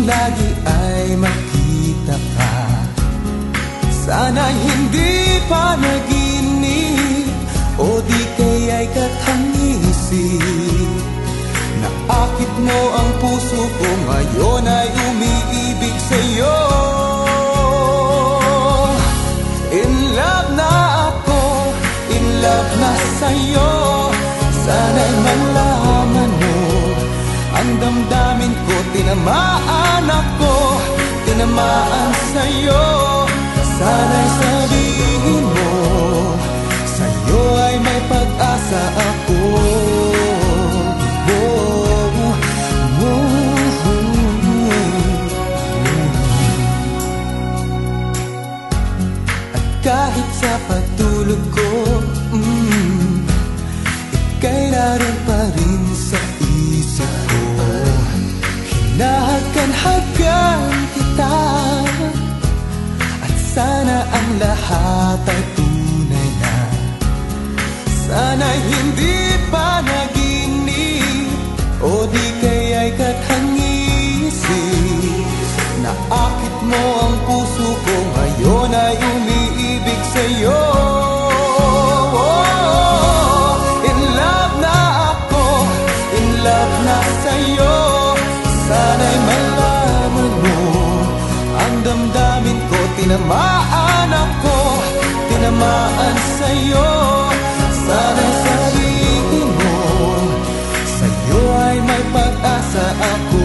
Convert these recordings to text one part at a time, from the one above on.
lagi ay makita ka. Sana'y hindi pa naginip o di kaya'y kathangisip. Naakit mo ang puso ko, ngayon ay umiibig sa'yo. In love na ako, in love na sa'yo. Sana'y malaman mo ang damdamin ko. Tinamaan ako, tinamaan sa'yo. Sana'y sabihin mo, sa'yo ay may pag-asa ako. At kahit sa pagtulog ko, ika'y naroon pa rin sa isip ko. Hinahagan-hagan kita, at sana ang lahat ay tunay na. Sana'y hindi pa naginip o di kaya'y kathangisip. Naakit mo ang puso ko, ngayon ay umiibig sa'yo. In love na ako, in love na sa'yo. Sana'y malaman mo ang damdamin ko. Tinamaan ako, tinamaan sa'yo. Sana'y sabihin mo, sa'yo ay may pag-asa ako.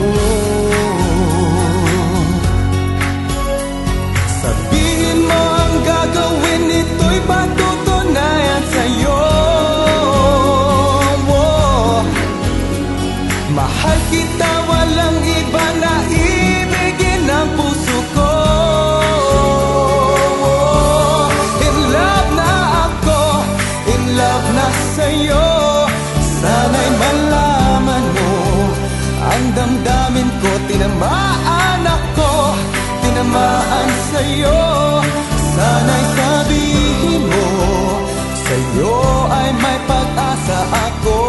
Sabihin mo ang gagawin, ito'y patutunayan sa'yo. Mahal kita, walang iba na ibigin ang puso ko. In love na ako, in love na sa'yo. Sana'y malaman mo ang damdamin ko. Tinamaan ako, tinamaan sa'yo. Sana'y sabihin mo, sa'yo ay may pag-asa ako.